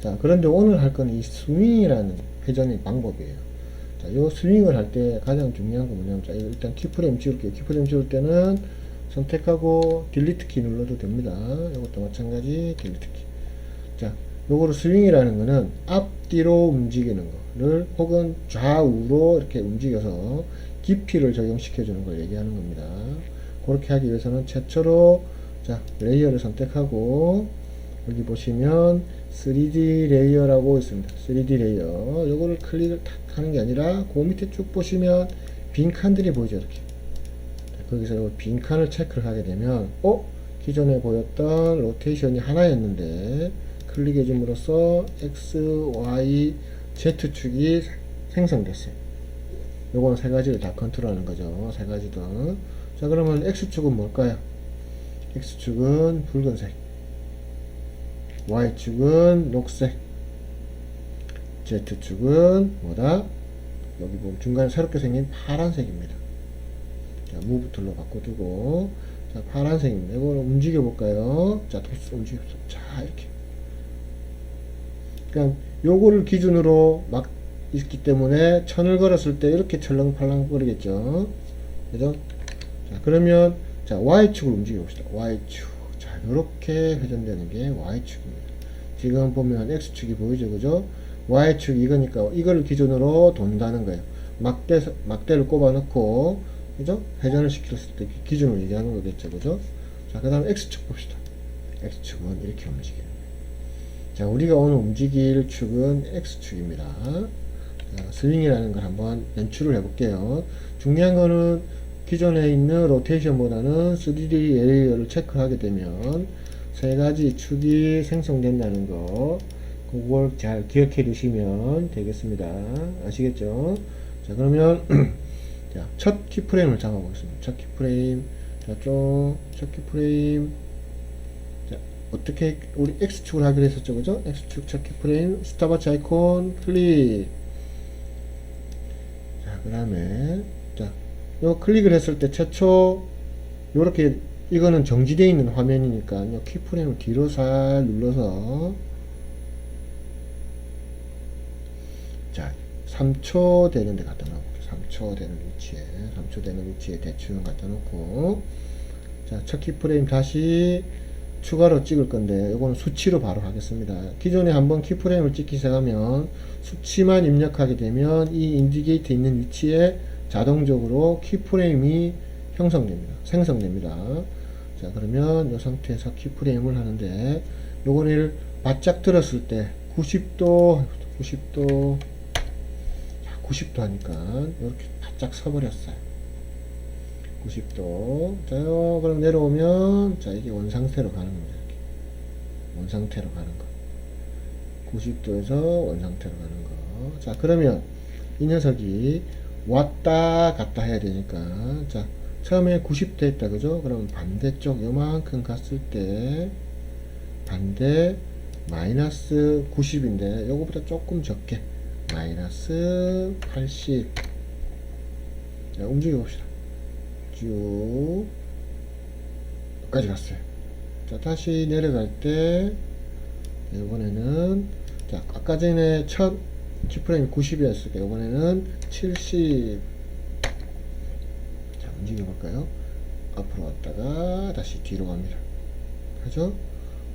자, 그런데 오늘 할 거는 이 스윙이라는 회전의 방법이에요. 자, 요 스윙을 할 때 가장 중요한 건 뭐냐면, 자, 일단 키프레임 지울게요. 키프레임 지울 때는 선택하고 딜리트 키 눌러도 됩니다. 이것도 마찬가지 딜리트 키. 자, 요거를 스윙이라는 거는 앞뒤로 움직이는 거를 혹은 좌우로 이렇게 움직여서 깊이를 적용시켜 주는 걸 얘기하는 겁니다. 그렇게 하기 위해서는 최초로 자, 레이어를 선택하고 여기 보시면 3D 레이어라고 있습니다. 3D 레이어. 요거를 클릭을 탁 하는 게 아니라 그 밑에 쭉 보시면 빈칸들이 보이죠. 이렇게. 거기서 요 빈칸을 체크를 하게 되면 기존에 보였던 로테이션이 하나였는데 클릭해 줌으로써 X, Y, Z축이 생성됐어요. 요거는 세 가지를 다 컨트롤하는 거죠. 세 가지도. 자, 그러면 X축은 뭘까요? X축은 붉은색, Y축은 녹색, Z축은 뭐다? 여기 보면 중간에 새롭게 생긴 파란색입니다. 자, 무브 툴로 바꿔두고, 자, 파란색입니다. 이걸 움직여 볼까요? 자, 도수 움직여서. 자, 이렇게. 그러니까 요거를 기준으로 막 있기 때문에 천을 걸었을 때 이렇게 철렁팔랑 거리겠죠. 그죠? 자, 그러면 자, Y축을 움직여 봅시다. Y축. 자, 요렇게 회전되는 게 Y축입니다. 지금 보면 X축이 보이죠, 그죠? Y축 이거니까 이거를 기준으로 돈다는 거예요. 막대를 꼽아 넣고, 그죠? 회전을 시켰을 때 기준을 얘기하는 거겠죠, 그죠? 자, 그 다음에 X축 봅시다. X축은 이렇게 움직여요. 자, 우리가 오늘 움직일 축은 X축입니다. 자, 스윙이라는 걸 한번 연출을 해볼게요. 중요한 거는 기존에 있는 로테이션보다는 3D 레이어를 체크하게 되면 세 가지 축이 생성된다는 거, 그걸 잘 기억해 두시면 되겠습니다. 아시겠죠? 자, 그러면 자, 첫 키프레임을 잡아보겠습니다. 첫 키프레임. 자, 첫 키프레임. 자, 어떻게 우리 X축을 하기로 했었죠, 그죠? X축 첫 키프레임, 스탑워치 아이콘 클릭. 자, 그 다음에 자, 요 클릭을 했을 때 최초 요렇게 이거는 정지되어 있는 화면이니까 키프레임을 뒤로 살 눌러서 자, 3초 되는 데 갖다 놓을게요. 3초 되는 위치에 대충 갖다 놓고, 자, 첫 키프레임 다시 추가로 찍을 건데 이거는 수치로 바로 하겠습니다. 기존에 한번 키프레임을 찍기 시작하면 수치만 입력하게 되면 이 인디게이터 있는 위치에 자동적으로 키프레임이 생성됩니다. 자, 그러면 이 상태에서 키프레임을 하는데 요거를 바짝 들었을 때 90도 하니까 이렇게 바짝 서버렸어요. 90도. 자요, 그럼 내려오면, 자, 이게 원상태로 가는 겁니다. 이렇게. 원상태로 가는 거. 90도에서 원상태로 가는 거. 자, 그러면 이 녀석이 왔다 갔다 해야 되니까, 자, 처음에 90도 했다, 그죠? 그러면 반대쪽 요만큼 갔을 때, 반대 마이너스 90인데, 요거보다 조금 적게. 마이너스 80. 자, 움직여 봅시다. 쭉 여기까지 갔어요. 자, 다시 내려갈 때 이번에는 자, 아까 전에 첫 키프레임이 90이었으니까 이번에는 70. 자, 움직여 볼까요? 앞으로 왔다가 다시 뒤로 갑니다. 그죠?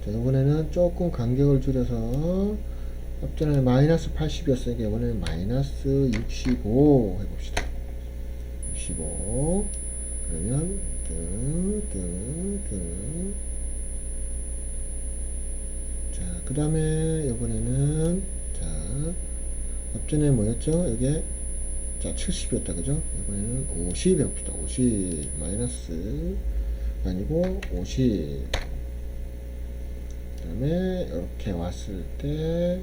자, 이번에는 조금 간격을 줄여서 앞전에 마이너스 80이었으니까 이번에는 마이너스 65 해봅시다. 65. 그러면 자, 그 다음에 이번에는 자, 앞전에 뭐였죠? 이게 자, 70이었다, 그죠? 이번에는 50 해봅시다. 50 마이너스 아니고 50. 그 다음에 이렇게 왔을 때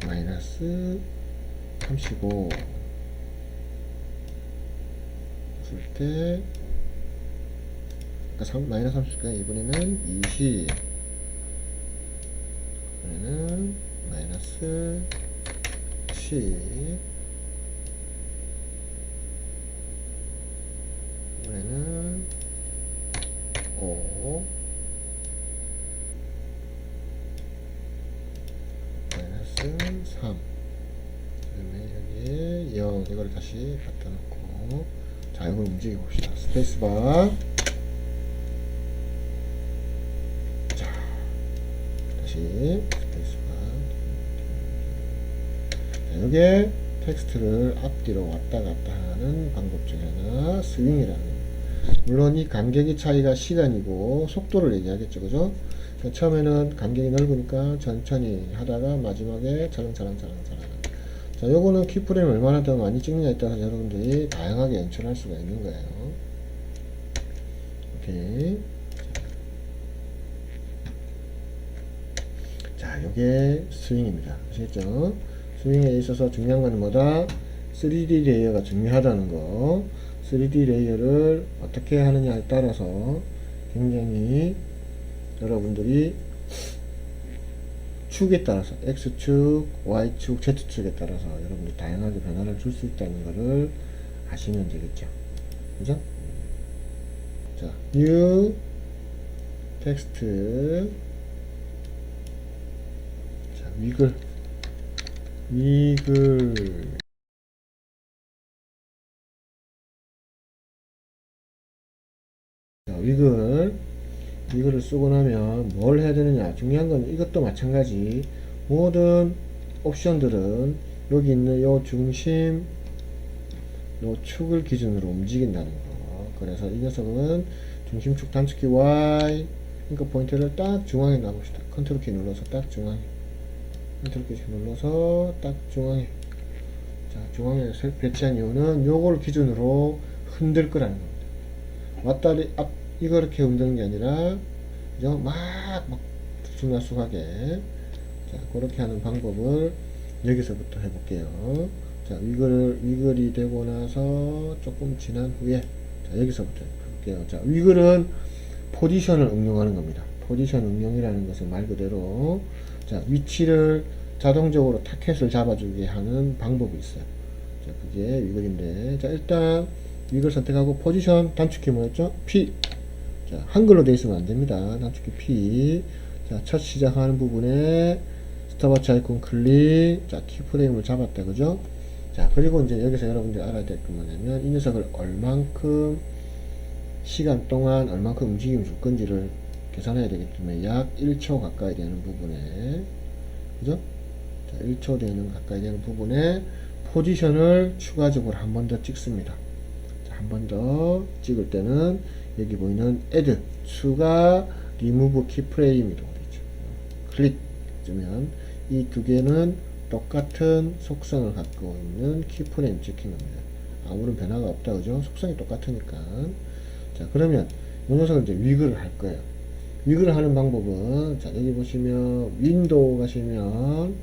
마이너스 35 했을 때 아까 마이너스 30까지 이번에는 20. 이번에는 마이너스 10. 이번에는 5. 그러면 이걸 다시 갖다 놓고, 자, 이걸 움직여 봅시다. 스페이스바. 자, 다시 스페이스바. 자, 요게 텍스트를 앞뒤로 왔다 갔다 하는 방법 중에 하나, 스윙이라는 거예요. 물론 이 간격의 차이가 시간이고 속도를 얘기하겠죠, 그죠? 처음에는 간격이 넓으니까 천천히 하다가 마지막에 차랑차랑. 자, 요거는 키프레임 얼마나 더 많이 찍느냐에 따라서 여러분들이 다양하게 연출할 수가 있는 거예요. 오케이. 자, 요게 스윙입니다. 아시겠죠? 스윙에 있어서 중요한 건 뭐다? 3D 레이어가 중요하다는 거. 3D 레이어를 어떻게 하느냐에 따라서 굉장히 여러분들이 축에 따라서 X축, Y축, Z축에 따라서 여러분들이 다양하게 변화를 줄 수 있다는 것을 아시면 되겠죠. 그죠? 자, New 텍스트. 자, 위글. 자, 위글을 쓰고 나면 뭘 해야 되느냐. 중요한 건 이것도 마찬가지. 모든 옵션들은 여기 있는 요 중심, 요 축을 기준으로 움직인다는 거. 그래서 이 녀석은 중심축 단축키 Y, 그러니까 포인트를 딱 중앙에 놔봅시다. 컨트롤 키 눌러서 딱 중앙에. 컨트롤 키 눌러서 딱 중앙에. 자, 중앙에 배치한 이유는 요걸 기준으로 흔들 거라는 겁니다. 왔다리 앞 이거 이렇게 흔드는 게 아니라 그죠? 막 들쑥날쑥하게. 자, 그렇게 하는 방법을 여기서부터 해볼게요. 자, 위글이 되고 나서 조금 지난 후에, 자, 여기서부터 해볼게요. 자, 위글은 포지션을 응용하는 겁니다. 포지션 응용이라는 것은 말 그대로, 자, 위치를 자동적으로 타켓을 잡아주게 하는 방법이 있어요. 자, 그게 위글인데, 자, 일단 위글 선택하고 포지션 단축키 뭐였죠? P. 자, 한글로 되어 있으면 안 됩니다. 단축키 P. 자, 첫 시작하는 부분에 스톱워치 아이콘 클릭. 자, 키프레임을 잡았다, 그죠? 자, 그리고 이제 여기서 여러분들이 알아야 될 건 뭐냐면, 이 녀석을 얼만큼 시간 동안 얼만큼 움직임을 줄 건지를 계산해야 되기 때문에 약 1초 가까이 되는 부분에, 그죠? 자, 1초 되는 가까이 되는 부분에 포지션을 추가적으로 한 번 더 찍습니다. 한 번 더 찍을 때는 여기 보이는 add 추가 remove keyframe이 되죠. 클릭 주면 이 두 개는 똑같은 속성을 갖고 있는 키프레임 찍힌 겁니다. 아무런 변화가 없다, 그죠? 속성이 똑같으니까. 자, 그러면 이 녀석을 이제 위글을 할 거예요. 위글을 하는 방법은, 자, 여기 보시면 윈도우 가시면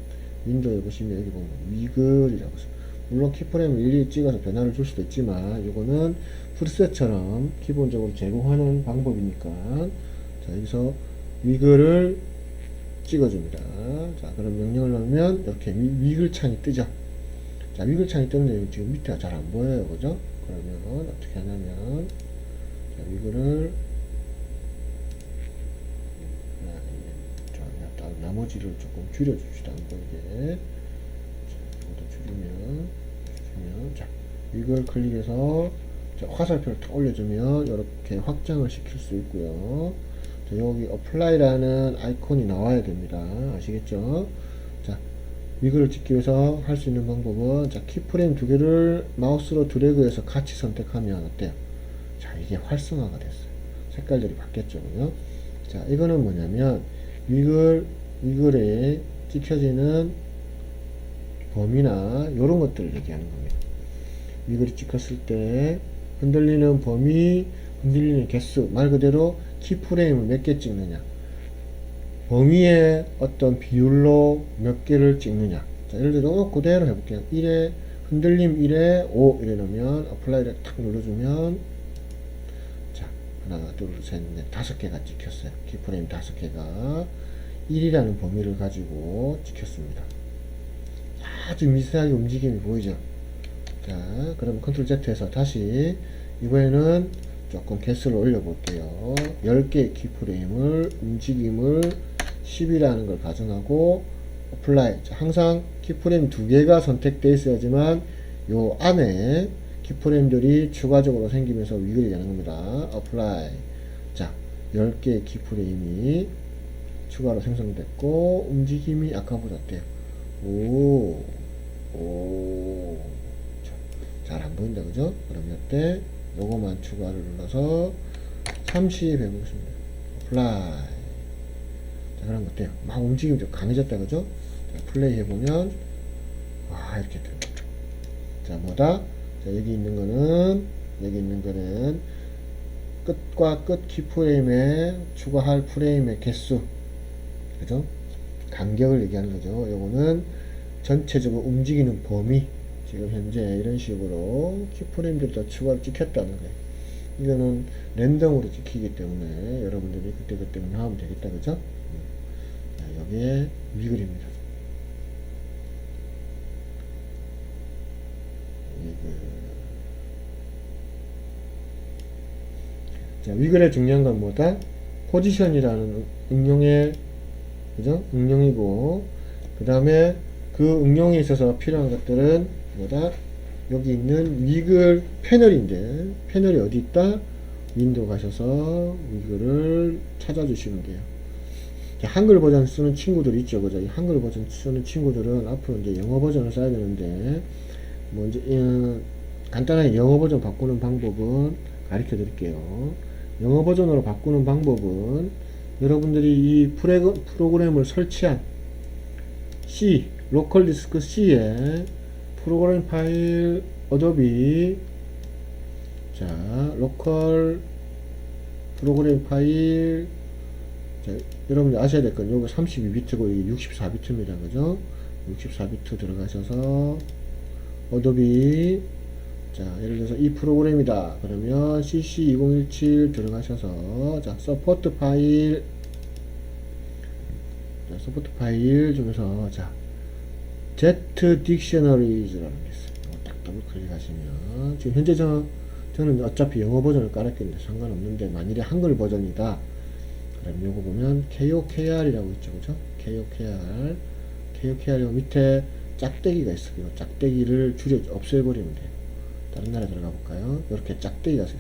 윈도우에 보시면 여기 보면 위글이라고 있어요. 물론 키프레임을 일일이 찍어서 변화를 줄 수도 있지만 이거는 프리셋처럼 기본적으로 제공하는 방법이니까, 자, 여기서 위글을 찍어줍니다. 자, 그럼 명령을 넣으면 이렇게 위글 창이 뜨죠. 자, 위글 창이 뜨는데 지금 밑에가 잘 안 보여요, 그죠? 그러면 어떻게 하냐면, 자, 위글을 나머지를 조금 줄여줍시다. 안 보이게. 자, 위글 클릭해서, 자, 화살표를 탁 올려주면 이렇게 확장을 시킬 수 있고요. 자, 여기 apply라는 아이콘이 나와야 됩니다. 아시겠죠? 자, 위글을 찍기 위해서 할 수 있는 방법은, 자, 키프레임 두 개를 마우스로 드래그해서 같이 선택하면 어때요? 자, 이게 활성화가 됐어요. 색깔들이 바뀌었죠, 그죠? 자, 이거는 뭐냐면 위글에 찍혀지는 범위나 이런 것들을 얘기하는 겁니다. 위글이 찍혔을 때 흔들리는 범위, 흔들리는 개수, 말 그대로 키프레임을 몇 개 찍느냐, 범위의 어떤 비율로 몇 개를 찍느냐. 자, 예를 들어 그대로 해볼게요. 1에 흔들림 1에 5 이래 놓으면 어플라이를 탁 눌러주면, 자, 하나 둘셋넷 5개가 찍혔어요. 키프레임 5개가 1이라는 범위를 가지고 찍혔습니다. 아주 미세하게 움직임이 보이죠. 자, 그러면 컨트롤 Z에서 다시 이번에는 조금 개수를 올려 볼게요. 10개의 키프레임을 움직임을 10이라는 걸 가정하고 어플라이. 자, 항상 키프레임 2개가 선택되어 있어야지만 요 안에 키프레임들이 추가적으로 생기면서 위글이 되는 겁니다. apply. 자, 10개의 키프레임이 추가로 생성됐고, 움직임이 아까보다 어때요? 오, 잘 안 보인다, 그죠? 그럼 이때 요거만 추가를 눌러서 30 해보겠습니다. apply. 자, 그럼 어때요? 막 움직임이 좀 강해졌다, 그죠? 자, 플레이 해보면, 이렇게 됩니다. 자, 뭐다? 자, 여기 있는 거는 끝과 끝 키프레임에 추가할 프레임의 개수, 그죠? 간격을 얘기하는 거죠. 요거는 전체적으로 움직이는 범위, 지금 현재 이런 식으로 키프레임들도 추가로 찍혔다는 거예요. 이거는 랜덤으로 찍히기 때문에 여러분들이 그때그때 하면 되겠다, 그죠? 자, 여기에 위글입니다. 자, 위글의 중요한 건 뭐다? 포지션이라는 응용의, 그죠? 응용이고, 그 다음에 그 응용에 있어서 필요한 것들은 뭐다? 여기 있는 위글 패널인데, 패널이 어디 있다? 윈도우 가셔서 위글을 찾아주시면 돼요. 한글 버전 쓰는 친구들 있죠, 그죠? 이 한글 버전 쓰는 친구들은 앞으로 이제 영어 버전을 써야 되는데, 뭐 이제 간단하게 영어 버전 바꾸는 방법은 가르쳐 드릴게요. 영어 버전으로 바꾸는 방법은 여러분들이 이 프로그램을 설치한 C, 로컬 디스크 C에 프로그램 파일 어도비, 자, 로컬 프로그램 파일, 자, 여러분들 아셔야 될 건 여기 32비트고 이게 64비트입니다. 그죠? 64비트 들어가셔서 어도비, 자, 예를 들어서 이 프로그램이다. 그러면 cc2017 들어가셔서, 자, 서포트 파일, 자, 서포트 파일 중에서, 자, Z Dictionaries라는 게 있어요. 딱 더블 클릭하시면, 지금 현재 저는 어차피 영어 버전을 깔았기 때문에 상관없는데, 만일에 한글 버전이다. 그럼 요거 보면, KOKR이라고 있죠. 그죠? KOKR. KOKR 밑에 짝대기가 있어요. 이 짝대기를 없애버리면 돼요. 다른 나라 들어가 볼까요? 이렇게 짝대기가 있어요.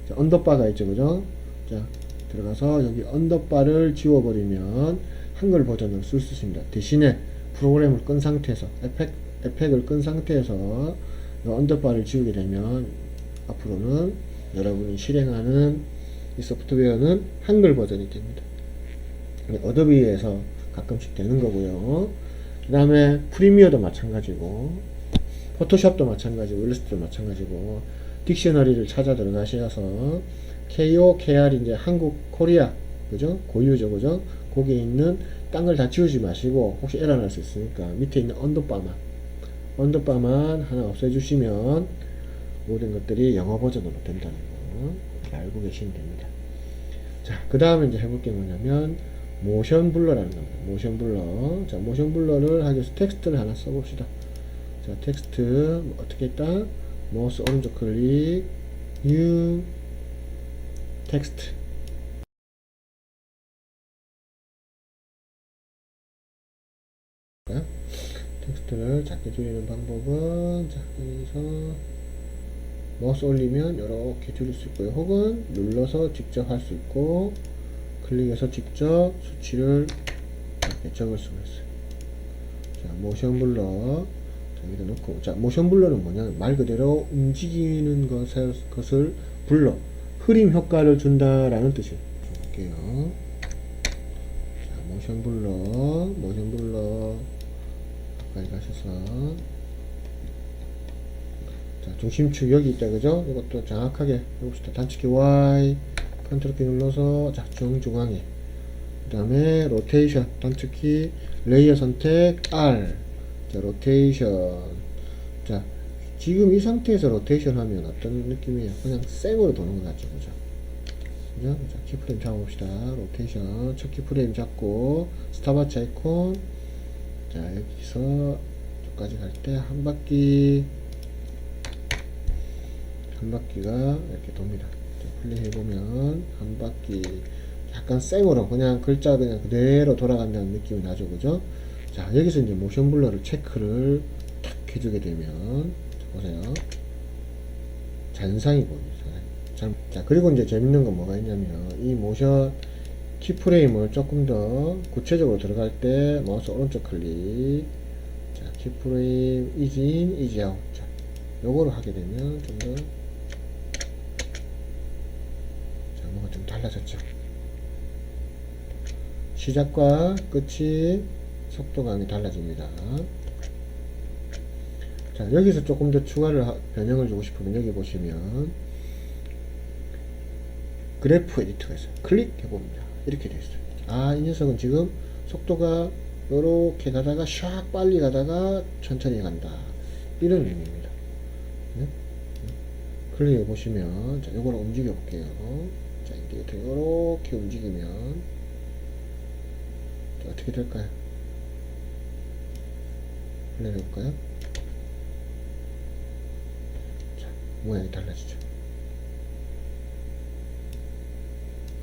자, 언더바가 있죠, 그죠? 자, 들어가서 여기 언더바를 지워버리면 한글 버전을 쓸 수 있습니다. 대신에 프로그램을 끈 상태에서, 에펙을 끈 상태에서 이 언더바를 지우게 되면 앞으로는 여러분이 실행하는 이 소프트웨어는 한글 버전이 됩니다. 어도비에서 가끔씩 되는 거고요. 그 다음에 프리미어도 마찬가지고, 포토샵도 마찬가지고, 일러스트도 마찬가지고, 딕셔너리를 찾아 들어가셔서 KOKR 이제 한국 코리아, 그죠? 고유죠, 그죠? 거기에 있는 딴 걸 다 지우지 마시고, 혹시 에러 날 수 있으니까 밑에 있는 언더바만 하나 없애주시면 모든 것들이 영어 버전으로 된다는 거 알고 계시면 됩니다. 자, 그 다음에 이제 해볼 게 뭐냐면 모션 블러라는 겁니다. 모션 블러. 자, 모션 블러를 하기 위해서 텍스트를 하나 써봅시다. 자, 텍스트 어떻게 했다? 마우스 오른쪽 클릭, 뉴 텍스트. 텍스트를 작게 줄이는 방법은, 자, 여기서 마우스 올리면 이렇게 줄일 수 있고요. 혹은 눌러서 직접 할 수 있고, 클릭해서 직접 수치를 이렇게 적을 수가 있어요. 자, 모션 블러. 자, 여기다 놓고. 자, 모션 블러는 뭐냐? 말 그대로 움직이는 것을 불러. 흐림 효과를 준다라는 뜻이에요. 볼게요. 자, 모션 블러. 가까이 가셔서. 자, 중심축 여기 있다, 그죠? 이것도 정확하게 해봅시다. 단축키 Y, 컨트롤 키 눌러서, 자, 중앙에. 그 다음에 로테이션, 단축키, 레이어 선택, R. 자, 로테이션. 자, 지금 이 상태에서 로테이션 하면 어떤 느낌이에요? 그냥 생으로 도는 것 같죠, 그죠? 그죠? 자, 키프레임 잡아봅시다. 로테이션, 첫 키프레임 잡고, 스타바치 아이콘. 자, 여기서 저까지 갈 때 한 바퀴가 이렇게 돕니다. 플레이 해보면 한 바퀴 약간 생으로 그냥 글자 그냥 그대로 돌아간다는 느낌이 나죠, 그죠? 자, 여기서 이제 모션 블러를 체크를 탁 해주게 되면 보세요. 잔상이 보입니다. 자, 그리고 이제 재밌는 건 뭐가 있냐면 이 모션 키프레임을 조금 더 구체적으로 들어갈 때 마우스 오른쪽 클릭, 자, 키프레임 이지 인, 이지 아웃. 자, 요거를 하게 되면 좀 더, 자, 뭐가 좀 달라졌죠. 시작과 끝이 속도감이 달라집니다. 자, 여기서 조금 더 변형을 주고 싶으면 여기 보시면 그래프 에디터가 있어요. 클릭해봅니다. 이렇게 되어 있어요. 아, 이 녀석은 지금 속도가 이렇게 가다가 샥 빨리 가다가 천천히 간다. 이런 의미입니다. 네? 클릭해 보시면, 자, 요거를 움직여 볼게요. 자, 이렇게 이렇게 움직이면, 자, 어떻게 될까요? 플레이 해볼까요? 자, 모양이 달라지죠.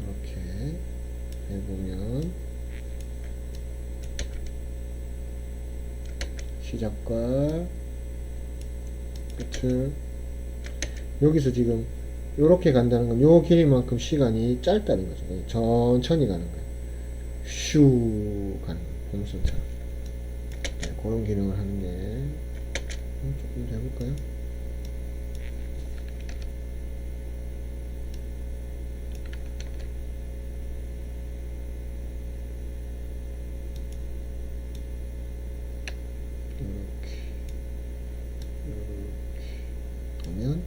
이렇게 해보면, 시작과 끝을, 여기서 지금 요렇게 간다는 건 요 길이만큼 시간이 짧다는 거죠. 천천히 가는 거예요. 슈 가는 거예요. 봄선처럼. 네, 그런 기능을 하는 게 조금 더 해볼까요? 이렇게 하면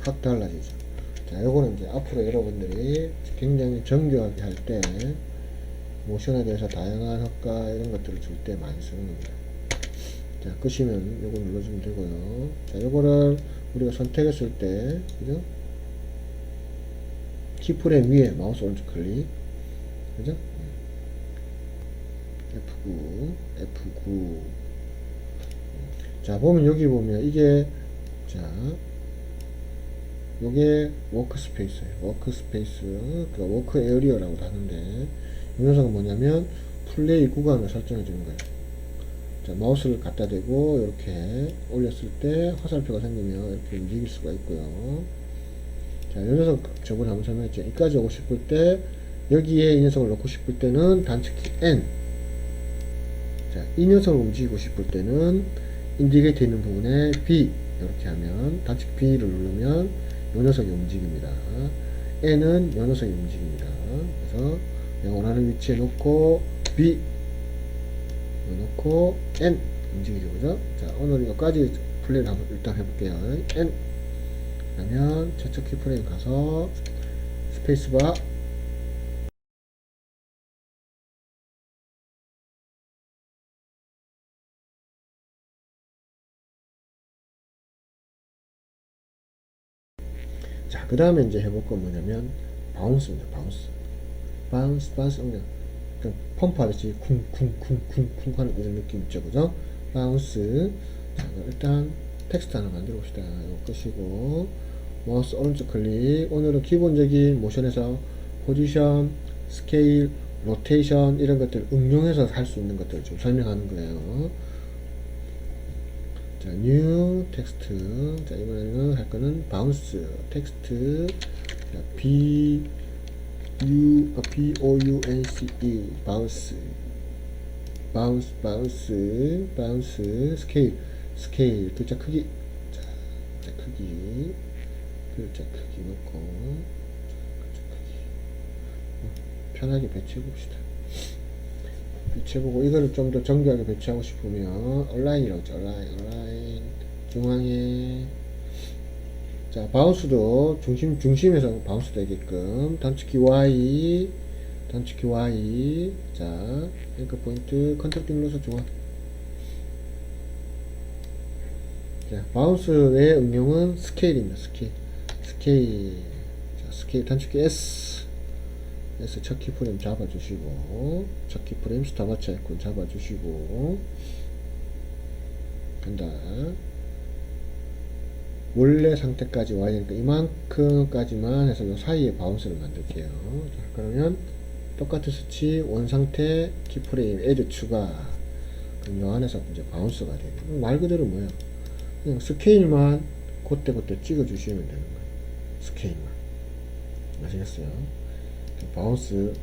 확 달라지죠. 자, 요거는 이제 앞으로 여러분들이 굉장히 정교하게 할 때 모션에 대해서 다양한 효과 이런 것들을 줄 때 많이 쓰는 겁니다. 자, 끄시면 요거 눌러주면 되고요. 자, 요거를 우리가 선택했을 때, 그죠? 키프레임 위에 마우스 오른쪽 클릭, 그죠? F9. 자, 보면 여기 보면 이게, 자, 요게 워크스페이스예요. 워크스페이스, 그러니까 워크 에어리어라고도 하는데, 이 녀석은 뭐냐면 플레이 구간을 설정해 주는 거예요. 자, 마우스를 갖다 대고 이렇게 올렸을 때 화살표가 생기면 이렇게 움직일 수가 있고요. 자, 이 녀석 저번에 한번 설명했죠. 여기까지 오고 싶을 때 여기에 이 녀석을 넣고 싶을 때는 단축키 N. 자, 이 녀석을 움직이고 싶을 때는 인디게이트 있는 부분에 B 이렇게 하면 단축 B를 누르면 이 녀석이 움직입니다. N은 이 녀석이 움직입니다. 그래서 내가 원하는 위치에 놓고 B 놓고 N 움직이죠. 그죠? 자, 오늘 여기까지 플레이를 한번 일단 해볼게요. N 그러면 저쪽 키프레임 가서 스페이스바, 자, 그 다음에 이제 해볼 건 뭐냐면 바운스입니다. 바운스 펌프 하듯이 쿵쿵쿵쿵쿵 하는 이런 느낌 있죠. 그죠? 바운스. 자, 일단 텍스트 하나 만들어 봅시다. 이거 끄시고 마우스 오른쪽 클릭. 오늘은 기본적인 모션에서 포지션, 스케일, 로테이션 이런 것들 응용해서 할 수 있는 것들을 좀 설명하는 거예요. 자, 뉴 텍스트. 자, 이번에는 할 거는 바운스 텍스트. 자, B-O-U-N-C-E 바운스 스케일 글자 크기. 자, 글자 크기 놓고 글자 크기 편하게 배치해 봅시다. 배치해보고 이거를 좀 더 정교하게 배치하고 싶으면 온라인이라고 했죠. 온라인 중앙에. 자, 바운스도 중심에서 바운스 되게끔 단축키 Y. 자, 앵커 포인트 컨트롤 띵 눌러서 중앙. 자, 바운스의 응용은 스케일입니다. 스케일. 자, 스케일 단축키 S 첫 키프레임 잡아주시고, 첫 키프레임 스타바치 아이콘 잡아주시고, 간다. 원래 상태까지 와야 되니까 이만큼까지만 해서 요 사이에 바운스를 만들게요. 자, 그러면 똑같은 수치 원상태 키프레임 애드 추가. 그럼 요 안에서 이제 바운스가 돼요. 말 그대로 뭐야? 그냥 스케일만 그때 찍어주시면 되는 거예요. 스케일만. 아시겠어요? 바운스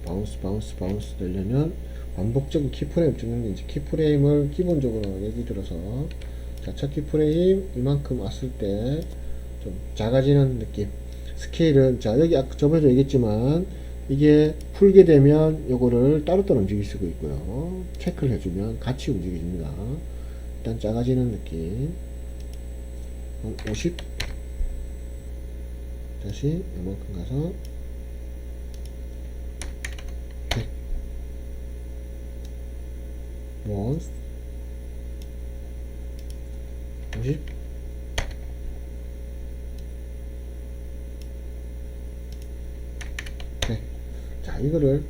되려면 반복적인 키프레임 찍는 게 이제 키프레임을 기본적으로 예를 들어서 자, 첫 키프레임 이만큼 왔을 때 좀 작아지는 느낌. 스케일은 자, 여기 아까 저번에도 얘기했지만 이게 풀게 되면 요거를 따로따로 움직일 수가 있고요. 체크를 해주면 같이 움직여집니다. 일단 작아지는 느낌. 50 다시 이만큼 가서 100 once 50 100. 자, 이걸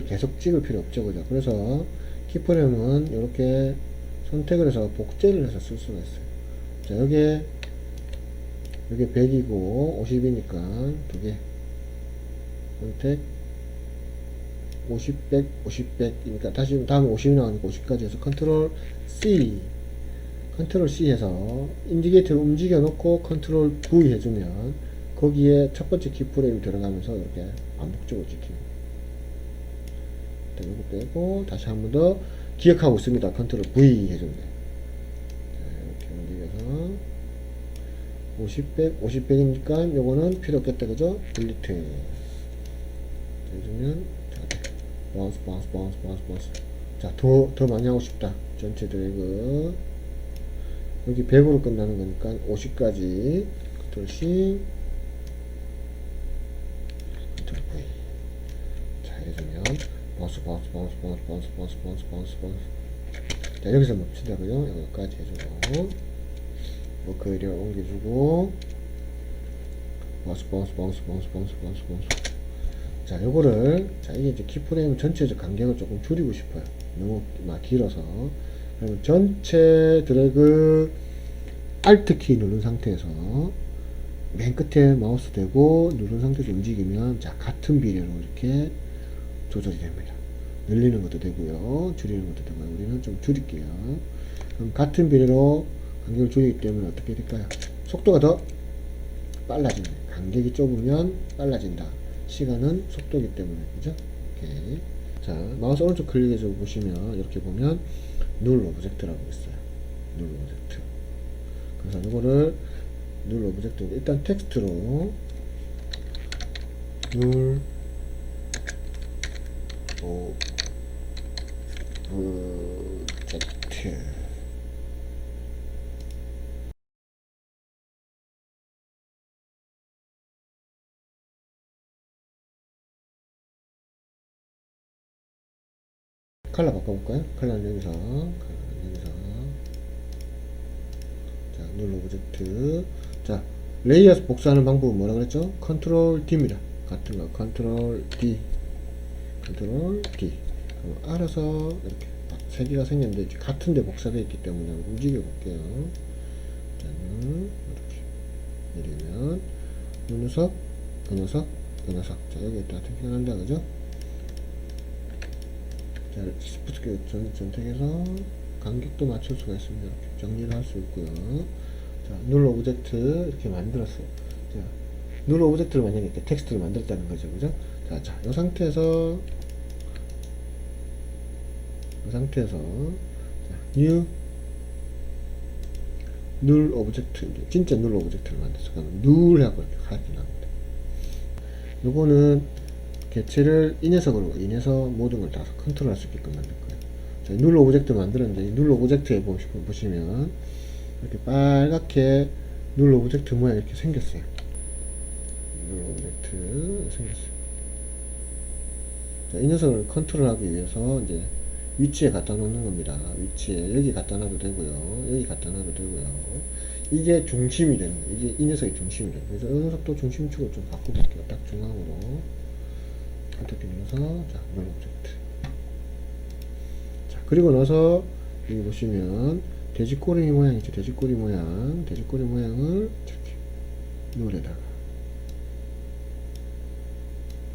계속 찍을 필요 없죠, 그죠? 그래서 키프레임은 이렇게 선택을 해서 복제를 해서 쓸 수가 있어요. 자, 여기에 100이고 50이니까 두 개 선택 50, 100, 50, 100이니까 다시 다음에 50이 나오니까 50까지 해서 컨트롤 C 해서 인디게이터를 움직여 놓고 컨트롤 V 해주면 거기에 첫 번째 키프레임이 들어가면서 이렇게 반복적으로 찍히고. 이거 빼고 다시 한 번 더 기억하고 있습니다. 컨트롤 V 해주면 돼요. 자, 이렇게 움직여서 50, 100, 50, 100이니까 요거는 필요 없겠다, 그죠? 딜리트 해주면 바운스. 자, 더 많이 하고 싶다. 전체 드래그. 여기 100으로 끝나는 거니까 50까지. 컨트롤 C. 컨트롤 V. 자, 해주면 바운스. 자, 여기서 멈춘다, 그죠? 여기까지 해주고. 워크 에리어 옮겨주고. 바운스. 자, 요거를, 자, 이게 이제 키프레임 전체적 간격을 조금 줄이고 싶어요. 너무 막 길어서. 그러면 전체 드래그 Alt 키 누른 상태에서 맨 끝에 마우스 대고 누른 상태에서 움직이면, 자, 같은 비례로 이렇게 조절이 됩니다. 늘리는 것도 되고요. 줄이는 것도 되고요. 우리는 좀 줄일게요. 그럼 같은 비례로 간격을 줄이기 때문에 어떻게 될까요? 속도가 더 빨라지네. 간격이 좁으면 빨라진다. 시간은 속도이기 때문에, 그죠? 오케이. 자, 마우스 오른쪽 클릭해서 보시면 이렇게 보면 누լ 오브젝트라고 있어요. 누ል 오브젝트. 그래서 이거를 누ል 오브젝트 일단 텍스트로 누ል 오브젝트 컬러 바꿔볼까요? 컬러는 여기서 자, 누르 오브젝트. 자, 레이어스 복사하는 방법은 뭐라 그랬죠? 컨트롤 D입니다. 같은 거 컨트롤 D 그럼 알아서 이렇게 세 개가 생겼는데 같은 데 복사되어 있기 때문에 움직여 볼게요. 이렇게 내리면 이 녀석 자, 여기 다 택해간다, 그죠? 자, 스프트 선택해서 간격도 맞출 수가 있습니다. 이렇게 정리를 할 수 있고요. 자, 누ll 오브젝트 이렇게 만들었어요. 자, 누ll 오브젝트를 만약에 이렇게 텍스트를 만들었다는 거죠, 그죠? 자, 이 상태에서 자, new null 오브젝트, 진짜 null 오브젝트를 만들어서 그러면 null 하고 이렇게 하게 나옵니다. 요거는 개체를 이 녀석으로 인해서 모든 걸 다 컨트롤할 수 있게끔 만들 거예요. 자, null 오브젝트 만들었는데, null 오브젝트에 보시면 이렇게 빨갛게 null 오브젝트 모양 이렇게 생겼어요. null 오브젝트 생겼어요. 자, 이 녀석을 컨트롤하기 위해서 이제 위치에 갖다 놓는 겁니다. 위치에 여기 갖다 놔도 되고요, 여기 갖다 놔도 되고요. 이게 중심이 되는 거예요. 이게 이 녀석이 중심이 되는 거예요. 그래서 이 녀석도 중심축을 좀 바꿔볼게요. 딱 중앙으로 컨트롤 눌러서, 자, null 오브젝트. 자, 그리고 나서 여기 보시면 돼지꼬리 모양 있죠. 돼지꼬리 모양을 이렇게 누를에다가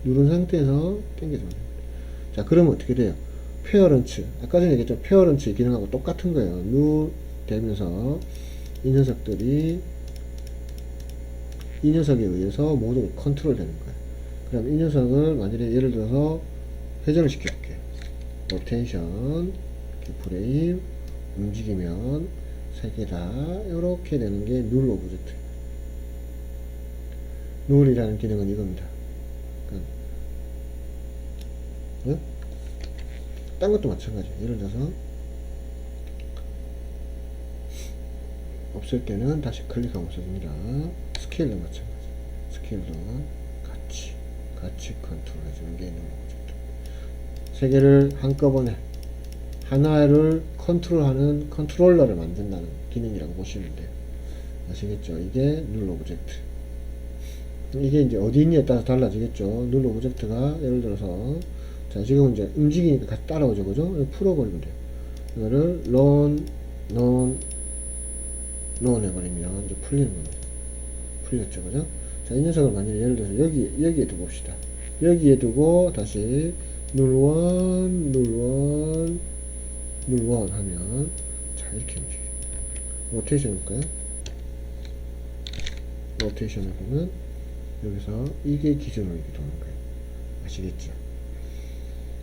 누른 상태에서 당겨주면 됩니다. 자, 그러면 어떻게 돼요? 페어런츠, 아까 전에 얘기했죠. 페어런츠 기능하고 똑같은 거예요. 되면서 이 녀석들이 이 녀석에 의해서 모두 컨트롤 되는 거예요. 그럼 이 녀석을 만약에 예를 들어서 회전을 시켜볼게요. 로테이션, 프레임, 움직이면 세 개 다 이렇게 되는 게 룰 오브젝트. 룰이라는 기능은 이겁니다. 응? 딴 것도 마찬가지. 예를 들어서 없을 때는 다시 클릭하고 없어집니다. 스케일도 마찬가지. 스케일도 같이 컨트롤 해주는 게 있는 거죠. 세 개를 한꺼번에 하나를 컨트롤하는 컨트롤러를 만든다는 기능이라고 보시면 돼요. 아시겠죠? 이게 룰 오브젝트. 이게 이제 어디 있냐에 따라서 달라지겠죠. 룰 오브젝트가 예를 들어서 자, 지금 이제 움직이니까 같이 따라오죠. 그죠? 풀어버리면 돼요. 이거를 런 해버리면 이제 풀리는 겁니다. 풀렸죠. 그죠? 자, 이 녀석을 만약에 예를 들어서 여기에 두고 봅시다. 여기에 두고 다시 룰1 하면 자, 이렇게 움직여요. 로테이션 해볼까요? 로테이션을 보면 여기서 이게 기준으로 이렇게 도는 거예요. 아시겠죠?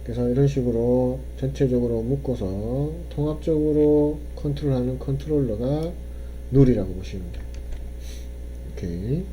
그래서 이런 식으로 전체적으로 묶어서 통합적으로 컨트롤하는 컨트롤러가 룰이라고 보시면 돼요. 오케이.